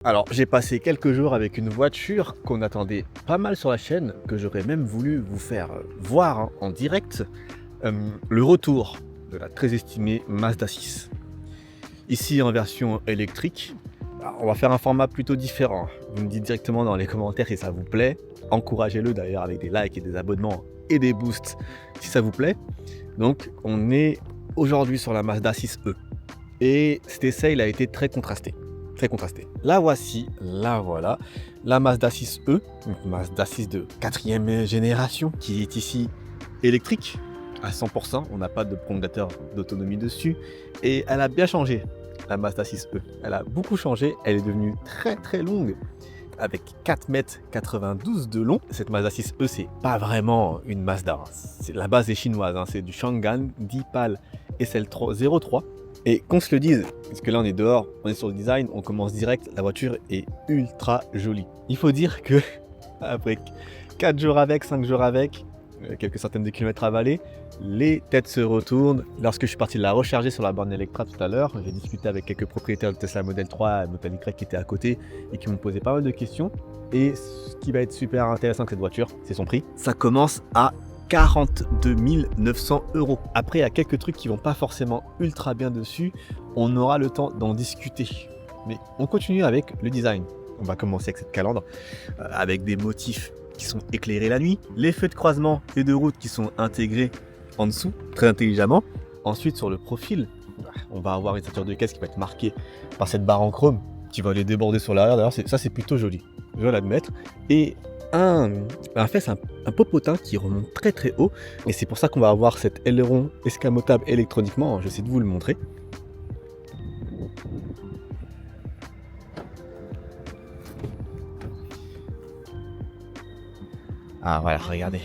Alors, j'ai passé quelques jours avec une voiture qu'on attendait pas mal sur la chaîne, que j'aurais même voulu vous faire voir en direct, le retour de la très estimée Mazda 6. Ici en version électrique. Alors, on va faire un format plutôt différent. Vous me dites directement dans les commentaires si ça vous plaît. Encouragez-le d'ailleurs avec des likes et des abonnements et des boosts si ça vous plaît. Donc, on est aujourd'hui sur la Mazda 6e. Et cet essai, il a été très contrasté. Très contrasté. La voici, la voilà, la Mazda 6e, une Mazda 6 de 4e génération, qui est ici électrique à 100%, on n'a pas de prolongateur d'autonomie dessus, et elle a bien changé, la Mazda 6e. Elle a beaucoup changé, elle est devenue très très longue, avec 4,92 m de long. Cette Mazda 6e, c'est pas vraiment une Mazda, la base est chinoise, c'est du Changan Deepal SL03. Et qu'on se le dise, parce que là on est dehors, on est sur le design, on commence direct, la voiture est ultra jolie. Il faut dire que après 4 jours avec, 5 jours avec, quelques centaines de kilomètres avalés, les têtes se retournent. Lorsque je suis parti la recharger sur la borne Electra tout à l'heure, j'ai discuté avec quelques propriétaires de Tesla Model 3 et Model Y qui étaient à côté et qui m'ont posé pas mal de questions. Et ce qui va être super intéressant avec cette voiture, c'est son prix. Ça commence à 42 900 €. Après, il y a quelques trucs qui vont pas forcément ultra bien dessus. On aura le temps d'en discuter. Mais on continue avec le design. On va commencer avec cette calandre, avec des motifs qui sont éclairés la nuit. Les feux de croisement et de route qui sont intégrés en dessous, très intelligemment. Ensuite, sur le profil, on va avoir une ceinture de caisse qui va être marquée par cette barre en chrome qui va aller déborder sur l'arrière. D'ailleurs, ça, c'est plutôt joli. Je dois l'admettre. Et un popotin qui remonte très très haut, et c'est pour ça qu'on va avoir cet aileron escamotable électroniquement. J'essaie de vous le montrer. Ah voilà, regardez,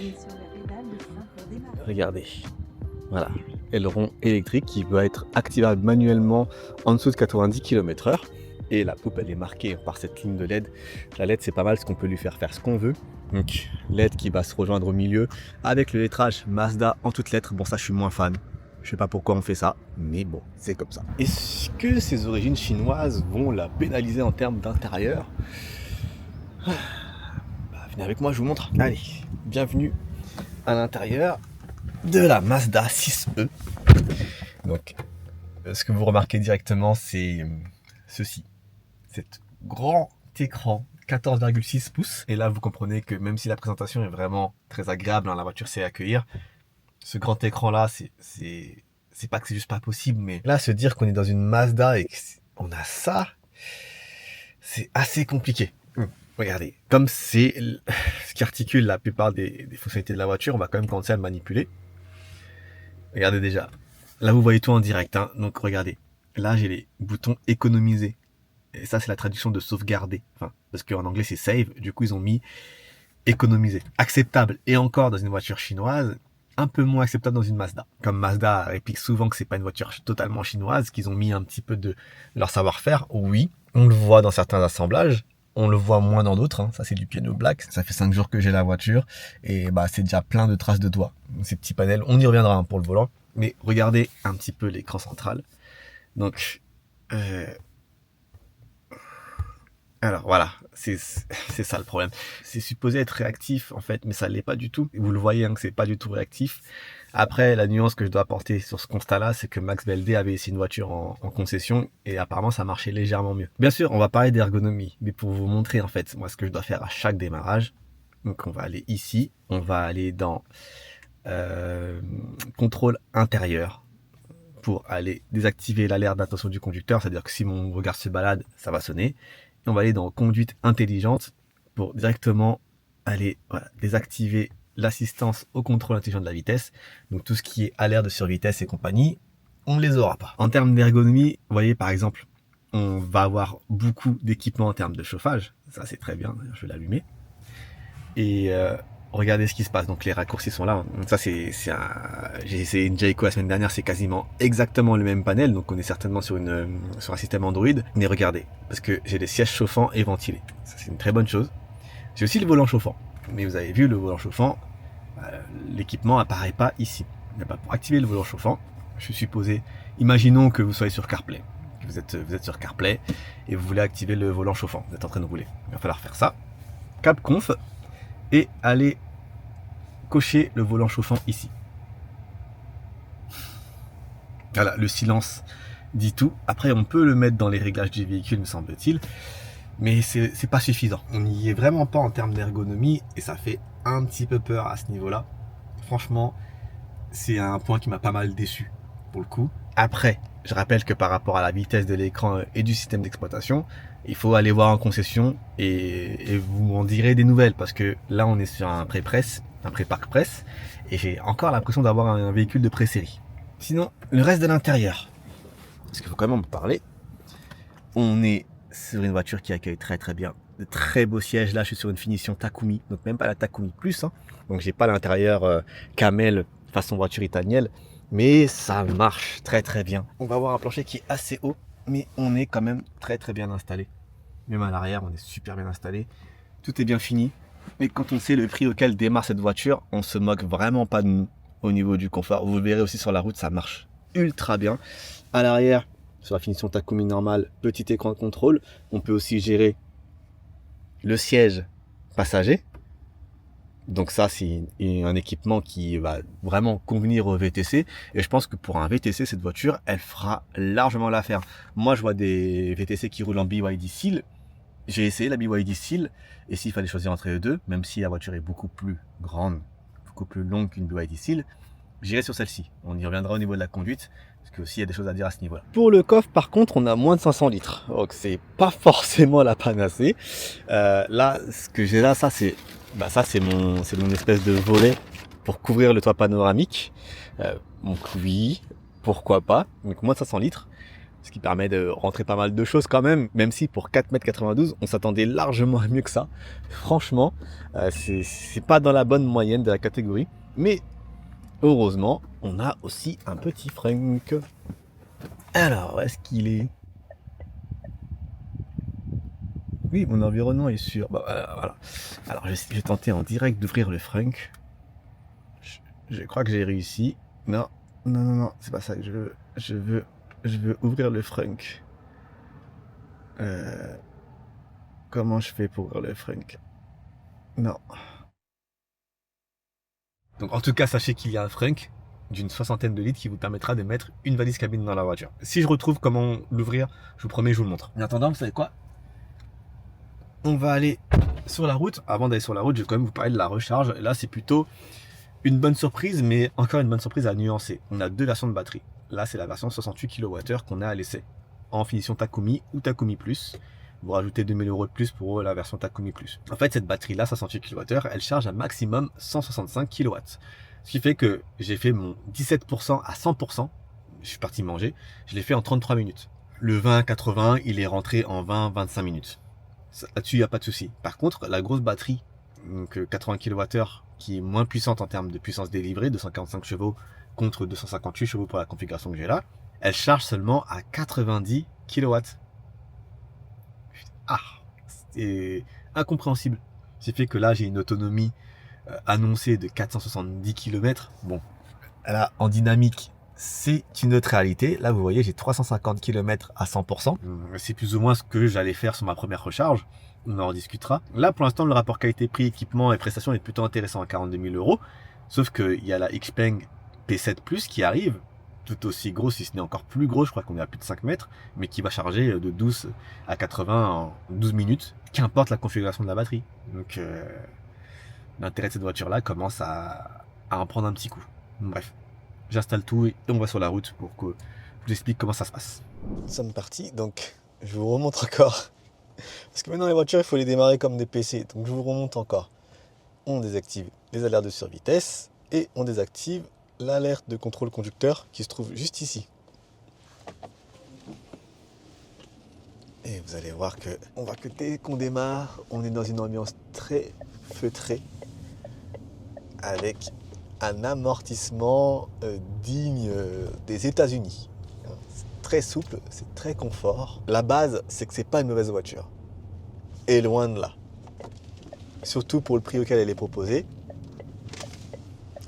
voilà, aileron électrique qui va être activable manuellement en dessous de 90 km/h. Et la poupe, elle est marquée par cette ligne de LED. La LED, c'est pas mal parce qu'on peut lui faire ce qu'on veut. Donc LED qui va se rejoindre au milieu avec le lettrage Mazda en toutes lettres. Bon, ça, je suis moins fan. Je sais pas pourquoi on fait ça, mais bon, c'est comme ça. Est-ce que ses origines chinoises vont la pénaliser en termes d'intérieur? Venez avec moi, je vous montre. Allez, bienvenue à l'intérieur de la Mazda 6e. Donc, ce que vous remarquez directement, c'est ceci. Cet grand écran 14,6 pouces. Et là, vous comprenez que même si la présentation est vraiment très agréable, la voiture sait accueillir, ce grand écran-là, c'est pas que c'est juste pas possible, mais là, se dire qu'on est dans une Mazda et qu'on a ça, c'est assez compliqué. Regardez, comme c'est ce qui articule la plupart des fonctionnalités de la voiture, on va quand même commencer à le manipuler. Regardez déjà, là vous voyez tout en direct, donc regardez, là j'ai les boutons économiser. Et ça, c'est la traduction de sauvegarder. Enfin, parce qu'en anglais, c'est save. Du coup, ils ont mis économiser. Acceptable. Et encore dans une voiture chinoise, un peu moins acceptable dans une Mazda. Comme Mazda réplique souvent que c'est pas une voiture totalement chinoise, qu'ils ont mis un petit peu de leur savoir-faire. Oui, on le voit dans certains assemblages. On le voit moins dans d'autres. Ça, c'est du piano black. Ça fait 5 jours que j'ai la voiture. Et c'est déjà plein de traces de doigts. Ces petits panels, on y reviendra pour le volant. Mais regardez un petit peu l'écran central. Donc, alors voilà, c'est ça le problème. C'est supposé être réactif en fait, mais ça l'est pas du tout. Vous le voyez que c'est pas du tout réactif. Après, la nuance que je dois apporter sur ce constat-là, c'est que Max BLD avait essayé une voiture en concession et apparemment ça marchait légèrement mieux. Bien sûr, on va parler d'ergonomie, mais pour vous montrer en fait, moi ce que je dois faire à chaque démarrage. Donc on va aller ici, on va aller dans contrôle intérieur pour aller désactiver l'alerte d'attention du conducteur, c'est-à-dire que si mon regard se balade, ça va sonner. On va aller dans conduite intelligente pour directement aller désactiver l'assistance au contrôle intelligent de la vitesse. Donc tout ce qui est alerte de survitesse et compagnie, on ne les aura pas. En termes d'ergonomie, vous voyez par exemple, on va avoir beaucoup d'équipements en termes de chauffage. Ça c'est très bien, je vais l'allumer. Et regardez ce qui se passe. Donc les raccourcis sont là. Ça j'ai essayé une Jayco la semaine dernière, c'est quasiment exactement le même panel. Donc on est certainement sur un système Android. Mais regardez, parce que j'ai des sièges chauffants et ventilés. Ça c'est une très bonne chose. J'ai aussi le volant chauffant. Mais vous avez vu le volant chauffant, l'équipement apparaît pas ici. Pour activer le volant chauffant, je suis supposé, imaginons que vous soyez sur CarPlay, vous êtes sur CarPlay et vous voulez activer le volant chauffant. Vous êtes en train de rouler. Il va falloir faire ça. Cap conf et aller cocher le volant chauffant ici. Voilà, le silence dit tout. Après, on peut le mettre dans les réglages du véhicule, me semble-t-il. Mais c'est pas suffisant. On n'y est vraiment pas en termes d'ergonomie et ça fait un petit peu peur à ce niveau-là. Franchement, c'est un point qui m'a pas mal déçu pour le coup. Après, je rappelle que par rapport à la vitesse de l'écran et du système d'exploitation, il faut aller voir en concession et vous m'en direz des nouvelles parce que là, on est sur un pré-presse, un pré-parc presse et j'ai encore l'impression d'avoir un véhicule de pré-série. Sinon, le reste de l'intérieur, parce qu'il faut quand même en parler, on est sur une voiture qui accueille très très bien. De très beaux sièges. Là, je suis sur une finition Takumi, donc même pas la Takumi Plus. Hein. Donc, j'ai pas l'intérieur camel façon voiture italienne, mais ça marche très très bien. On va avoir un plancher qui est assez haut, mais on est quand même très très bien installé. Même à l'arrière, on est super bien installé. Tout est bien fini. Mais quand on sait le prix auquel démarre cette voiture, on se moque vraiment pas de nous au niveau du confort. Vous le verrez aussi sur la route, ça marche ultra bien. À l'arrière, sur la finition Takumi normale, petit écran de contrôle. On peut aussi gérer le siège passager. Donc ça, c'est un équipement qui va vraiment convenir au VTC. Et je pense que pour un VTC, cette voiture, elle fera largement l'affaire. Moi, je vois des VTC qui roulent en BYD Seal. J'ai essayé la BYD Seal. Et s'il fallait choisir entre les deux, même si la voiture est beaucoup plus grande, beaucoup plus longue qu'une BYD Seal, j'irai sur celle-ci. On y reviendra au niveau de la conduite, parce qu'il y a des choses à dire à ce niveau-là. Pour le coffre, par contre, on a moins de 500 litres. Donc, c'est pas forcément la panacée. Là, ce que j'ai là, ça, c'est mon espèce de volet pour couvrir le toit panoramique. Donc, oui, pourquoi pas. Donc, moins de 500 litres. Ce qui permet de rentrer pas mal de choses quand même, même si pour 4,92 m, on s'attendait largement à mieux que ça. Franchement, c'est pas dans la bonne moyenne de la catégorie. Mais heureusement, on a aussi un petit frunk. Alors, où est-ce qu'il est? Oui, mon environnement est sûr. Bah, voilà. Alors, je vais tenter en direct d'ouvrir le frunk. Je crois que j'ai réussi. Non, c'est pas ça que je veux. Je veux ouvrir le frunk. Comment je fais pour ouvrir le frunk? Non. Donc en tout cas, sachez qu'il y a un frunk d'une 60aine de litres qui vous permettra de mettre une valise cabine dans la voiture. Si je retrouve comment l'ouvrir, je vous promets, je vous le montre. En attendant, vous savez quoi? On va aller sur la route. Avant d'aller sur la route, je vais quand même vous parler de la recharge. Là, c'est plutôt une bonne surprise, mais encore une bonne surprise à nuancer. On a deux versions de batterie. Là, c'est la version 68 kWh qu'on a à l'essai, en finition Takumi ou Takumi Plus. Vous rajoutez 2000 € de plus pour la version Takumi Plus. En fait, cette batterie-là, 68 kWh, elle charge un maximum 165 kW. Ce qui fait que j'ai fait mon 17% à 100%. Je suis parti manger. Je l'ai fait en 33 minutes. Le 20-80, il est rentré en 20-25 minutes. Là-dessus, il n'y a pas de souci. Par contre, la grosse batterie, donc 80 kWh, qui est moins puissante en termes de puissance délivrée, 245 chevaux contre 258 chevaux pour la configuration que j'ai là, elle charge seulement à 90 kW. Ah, c'est incompréhensible. Ce qui fait que là, j'ai une autonomie annoncée de 470 km. Bon, là, en dynamique, c'est une autre réalité. Là, vous voyez, j'ai 350 km à 100%. C'est plus ou moins ce que j'allais faire sur ma première recharge. On en discutera. Là, pour l'instant, le rapport qualité-prix, équipement et prestations est plutôt intéressant à 42 000 €. Sauf qu'il y a la Xpeng P7 Plus qui arrive, tout aussi gros, si ce n'est encore plus gros, je crois qu'on est à plus de 5 mètres, mais qui va charger de 12 à 80 en 12 minutes, qu'importe la configuration de la batterie. Donc, l'intérêt de cette voiture-là commence à en prendre un petit coup. Bref, j'installe tout et on va sur la route pour que je vous explique comment ça se passe. Nous sommes partis, donc je vous remonte encore. Parce que maintenant les voitures, il faut les démarrer comme des PC. Donc je vous remonte encore. On désactive les alertes de survitesse et on désactive l'alerte de contrôle conducteur qui se trouve juste ici. Et vous allez voir que on voit que dès qu'on démarre, on est dans une ambiance très feutrée avec un amortissement digne des États-Unis. C'est très souple, c'est très confort. La base, c'est que c'est pas une mauvaise voiture. Et loin de là. Surtout pour le prix auquel elle est proposée.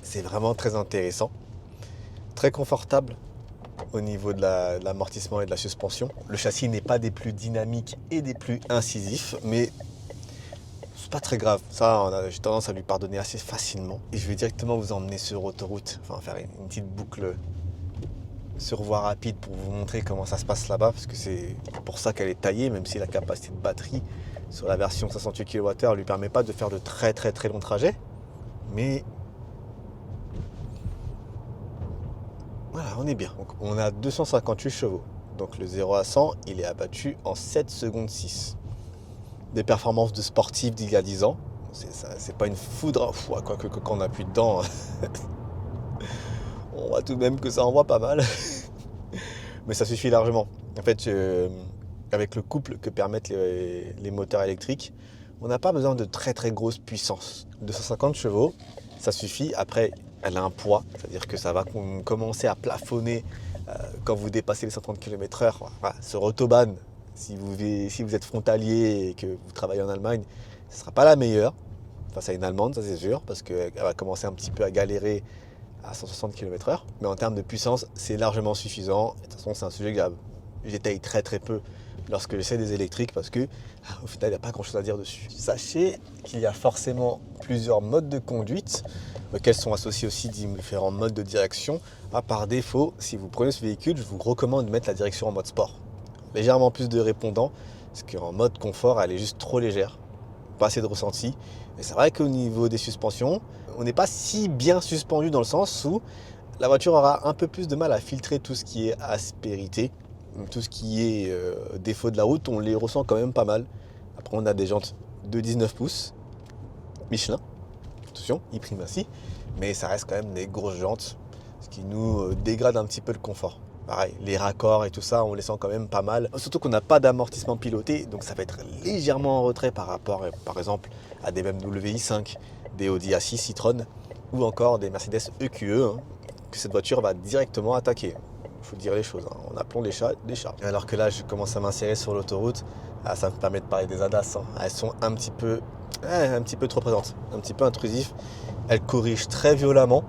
C'est vraiment très intéressant. Très confortable. au niveau de l'amortissement et de la suspension. Le châssis n'est pas des plus dynamiques et des plus incisifs, mais c'est pas très grave. Ça, j'ai tendance à lui pardonner assez facilement. Et je vais directement vous emmener sur autoroute, enfin faire une petite boucle sur voie rapide pour vous montrer comment ça se passe là-bas, parce que c'est pour ça qu'elle est taillée, même si la capacité de batterie sur la version 68 kWh ne lui permet pas de faire de très très très longs trajets. Mais voilà, on est bien. Donc, on a 258 chevaux. Donc le 0 à 100, il est abattu en 7 secondes 6. Des performances de sportifs d'il y a 10 ans. C'est pas une foudre, quoique quand on appuie dedans, on voit tout de même que ça envoie pas mal. Mais ça suffit largement. En fait, avec le couple que permettent les moteurs électriques, on n'a pas besoin de très très grosse puissance. 250 chevaux, ça suffit. Après, elle a un poids, c'est-à-dire que ça va commencer à plafonner quand vous dépassez les 130 km/h. Voilà, sur Autobahn, si vous êtes frontalier et que vous travaillez en Allemagne, ce ne sera pas la meilleure face à une Allemande, ça c'est sûr, parce qu'elle va commencer un petit peu à galérer à 160 km/h. Mais en termes de puissance, c'est largement suffisant. Et de toute façon, c'est un sujet que j'étaye très très peu lorsque j'essaie des électriques, parce que au final, il n'y a pas grand chose à dire dessus. Sachez qu'il y a forcément plusieurs modes de conduite, auxquels sont associés aussi différents modes de direction. Par défaut, si vous prenez ce véhicule, je vous recommande de mettre la direction en mode sport. Légèrement plus de répondants, parce qu'en mode confort, elle est juste trop légère. Pas assez de ressenti. Et c'est vrai qu'au niveau des suspensions, on n'est pas si bien suspendu, dans le sens où la voiture aura un peu plus de mal à filtrer tout ce qui est aspérité, tout ce qui est défaut de la route, on les ressent quand même pas mal. Après, on a des jantes de 19 pouces, Michelin, attention, ils priment ainsi, mais ça reste quand même des grosses jantes, ce qui nous dégrade un petit peu le confort. Pareil, les raccords et tout ça, on les sent quand même pas mal. Surtout qu'on n'a pas d'amortissement piloté, donc ça va être légèrement en retrait par rapport, par exemple, à des BMW i5, des Audi A6 e-tron, ou encore des Mercedes EQE, que cette voiture va directement attaquer. Il faut dire les choses, en appelant les chats des chats. Alors que là, je commence à m'insérer sur l'autoroute, ça me permet de parler des ADAS. Elles sont un petit peu trop présentes, un petit peu intrusives. Elles corrigent très violemment,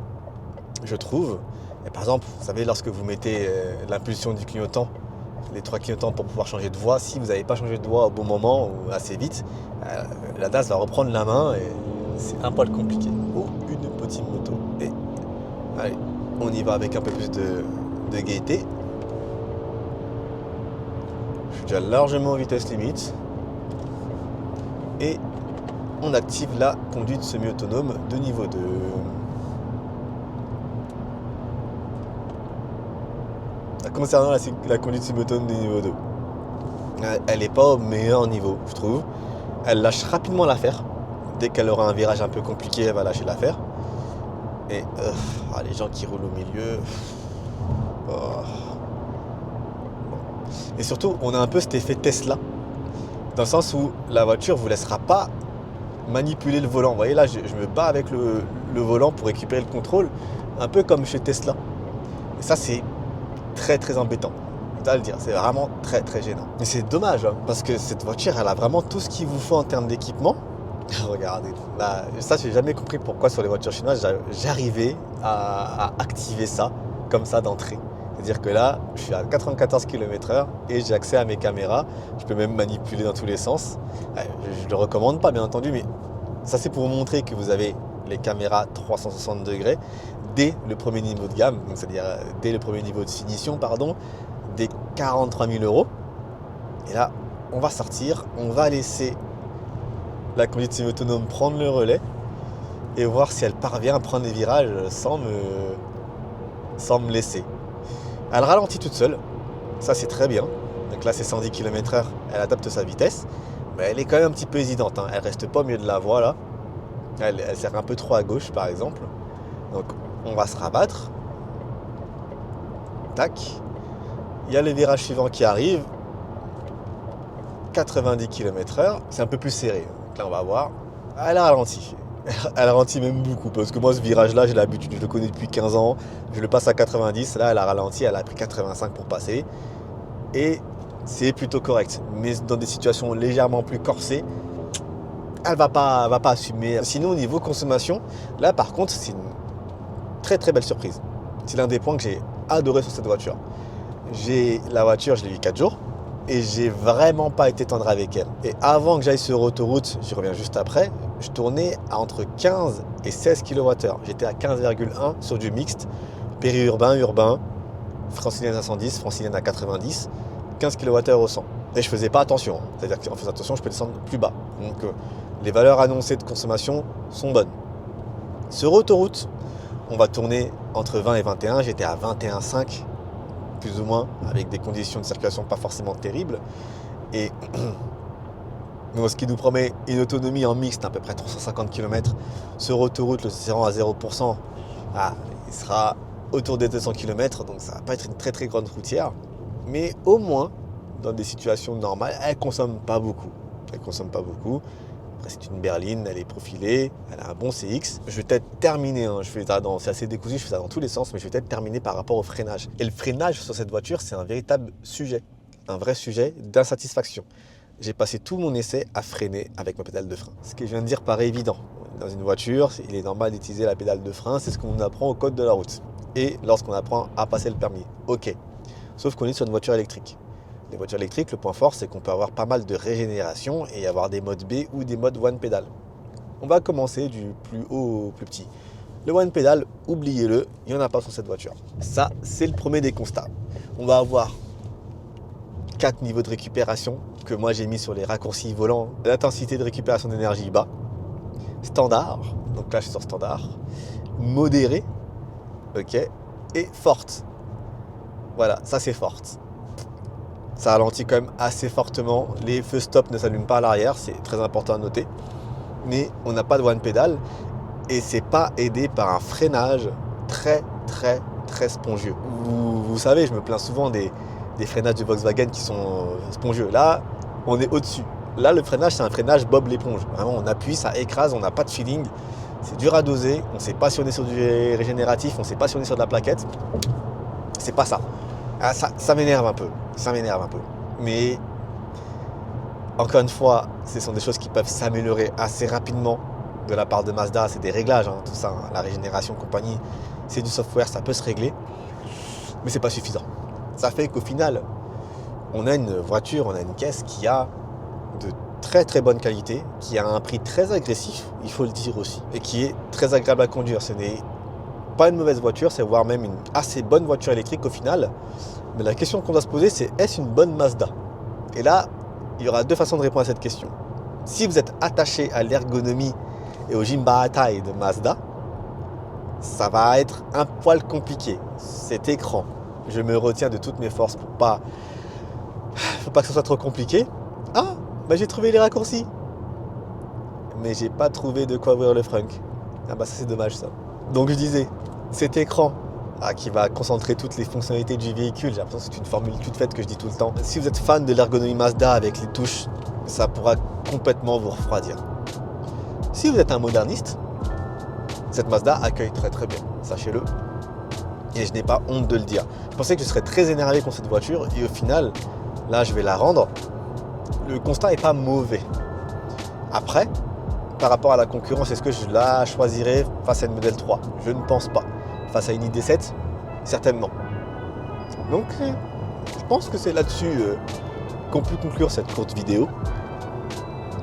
je trouve. Et par exemple, vous savez, lorsque vous mettez l'impulsion du clignotant, les 3 clignotants pour pouvoir changer de voie, si vous n'avez pas changé de voie au bon moment ou assez vite, la DAS va reprendre la main et c'est un poil compliqué. Oh, une petite moto. Et allez, on y va avec un peu plus de gaieté. Je suis déjà largement en vitesse limite. Et on active la conduite semi-autonome de niveau 2. Concernant la conduite semi-autonome de niveau 2, elle n'est pas au meilleur niveau, je trouve. Elle lâche rapidement l'affaire. Dès qu'elle aura un virage un peu compliqué, elle va lâcher l'affaire. Et les gens qui roulent au milieu. Et surtout, on a un peu cet effet Tesla, dans le sens où la voiture ne vous laissera pas manipuler le volant. Vous voyez là, je me bats avec le volant pour récupérer le contrôle, un peu comme chez Tesla. Et ça, c'est très très embêtant. Je dois le dire, c'est vraiment très très gênant. Mais c'est dommage, parce que cette voiture, elle a vraiment tout ce qu'il vous faut en termes d'équipement. Regardez, là, ça, j'ai jamais compris pourquoi sur les voitures chinoises, j'arrivais à activer ça comme ça d'entrée. C'est-à-dire que là, je suis à 94 km/h et j'ai accès à mes caméras. Je peux même manipuler dans tous les sens. Je ne le recommande pas, bien entendu, mais ça, c'est pour vous montrer que vous avez les caméras 360 degrés dès le premier niveau de gamme, donc c'est-à-dire dès le premier niveau de finition, des 43 000 €. Et là, on va sortir, on va laisser la conduite semi-autonome prendre le relais et voir si elle parvient à prendre les virages sans me laisser. Elle ralentit toute seule, ça c'est très bien. Donc là c'est 110 km/h, elle adapte sa vitesse, mais elle est quand même un petit peu hésitante. Elle reste pas au milieu de la voie là. Elle sert un peu trop à gauche par exemple. Donc on va se rabattre. Tac. Il y a le virage suivant qui arrive. 90 km/h, c'est un peu plus serré. Donc là on va voir. Elle a ralenti. Elle ralentit même beaucoup, parce que moi ce virage là j'ai l'habitude, je le connais depuis 15 ans, je le passe à 90, là elle a ralenti, elle a pris 85 pour passer et c'est plutôt correct, mais dans des situations légèrement plus corsées, elle va pas assumer. Sinon au niveau consommation, là par contre c'est une très très belle surprise, c'est l'un des points que j'ai adoré sur cette voiture. La voiture, je l'ai eu 4 jours et j'ai vraiment pas été tendre avec elle. Et avant que j'aille sur autoroute, j'y reviens juste après, je tournais à entre 15 et 16 kWh. J'étais à 15,1 sur du mixte, périurbain, urbain, francilienne à 110, francilienne à 90, 15 kWh au 100. Et je faisais pas attention, c'est-à-dire qu'en faisant attention, je peux descendre plus bas. Donc les valeurs annoncées de consommation sont bonnes. Sur autoroute, on va tourner entre 20 et 21, j'étais à 21,5 plus ou moins, avec des conditions de circulation pas forcément terribles. Et ce qui nous promet une autonomie en mixte à peu près 350 km. Sur autoroute, le serrant à 0%, il sera autour des 200 km, donc ça va pas être une très très grande routière. Mais au moins, dans des situations normales, elle consomme pas beaucoup. Après, c'est une berline, elle est profilée, elle a un bon CX. Je vais peut-être terminer, c'est assez décousu, je fais ça dans tous les sens, mais je vais peut-être terminer par rapport au freinage. Et le freinage sur cette voiture, c'est un véritable sujet, un vrai sujet d'insatisfaction. J'ai passé tout mon essai à freiner avec ma pédale de frein. Ce que je viens de dire paraît évident. Dans une voiture, il est normal d'utiliser la pédale de frein, c'est ce qu'on apprend au code de la route. Et lorsqu'on apprend à passer le permis, ok. Sauf qu'on est sur une voiture électrique. Les voitures électriques, le point fort, c'est qu'on peut avoir pas mal de régénération et avoir des modes B ou des modes one pedal. On va commencer du plus haut au plus petit. Le one pedal, oubliez-le, il n'y en a pas sur cette voiture. Ça, c'est le premier des constats. On va avoir 4 niveaux de récupération que moi j'ai mis sur les raccourcis volants. L'intensité de récupération d'énergie bas. Standard, donc là je suis sur standard. Modéré, ok. Et forte. Voilà, ça c'est forte. Ça ralentit quand même assez fortement. Les feux stop ne s'allument pas à l'arrière, c'est très important à noter. Mais on n'a pas de one pedal et c'est pas aidé par un freinage très très très spongieux. Vous savez, je me plains souvent des freinages de Volkswagen qui sont spongieux. Là, on est au-dessus. Là, le freinage, c'est un freinage Bob l'éponge. Vraiment, on appuie, ça écrase, on n'a pas de feeling. C'est dur à doser. On ne sait pas si on est sur du régénératif, on ne sait pas si on est sur de la plaquette. C'est pas ça. Ça m'énerve un peu. Mais encore une fois, ce sont des choses qui peuvent s'améliorer assez rapidement de la part de Mazda. C'est des réglages, tout ça. La régénération, compagnie, c'est du software, ça peut se régler. Mais c'est pas suffisant. Ça fait qu'au final, on a une voiture, on a une caisse qui a de très très bonne qualité, qui a un prix très agressif, il faut le dire aussi, et qui est très agréable à conduire. Ce n'est pas une mauvaise voiture, c'est voire même une assez bonne voiture électrique au final. Mais la question qu'on doit se poser, c'est est-ce une bonne Mazda? Et là, il y aura deux façons de répondre à cette question. Si vous êtes attaché à l'ergonomie et au Jinbaatai de Mazda, ça va être un poil compliqué. Cet écran, je me retiens de toutes mes forces pour pas que ce soit trop compliqué. J'ai trouvé les raccourcis. Mais j'ai pas trouvé de quoi ouvrir le frunk. Ça c'est dommage ça. Donc je disais, cet écran qui va concentrer toutes les fonctionnalités du véhicule, j'ai l'impression que c'est une formule toute faite que je dis tout le temps. Si vous êtes fan de l'ergonomie Mazda avec les touches, ça pourra complètement vous refroidir. Si vous êtes un moderniste, cette Mazda accueille très très bien, sachez-le. Et je n'ai pas honte de le dire. Je pensais que je serais très énervé contre cette voiture et au final, là je vais la rendre. Le constat n'est pas mauvais. Après, par rapport à la concurrence, est-ce que je la choisirais face à une Model 3? Je ne pense pas. Face à une ID7, certainement. Donc, je pense que c'est là-dessus qu'on peut conclure cette courte vidéo.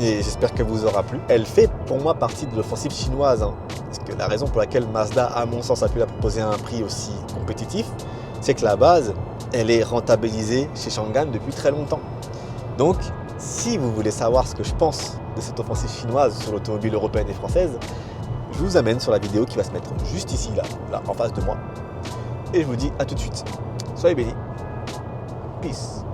Et j'espère qu'elle vous aura plu. Elle fait pour moi partie de l'offensive chinoise. Parce que la raison pour laquelle Mazda, à mon sens, a pu la proposer à un prix aussi compétitif, c'est que la base, elle est rentabilisée chez Changan depuis très longtemps. Donc, si vous voulez savoir ce que je pense de cette offensive chinoise sur l'automobile européenne et française, je vous amène sur la vidéo qui va se mettre juste ici, là, en face de moi. Et je vous dis à tout de suite. Soyez bénis. Peace.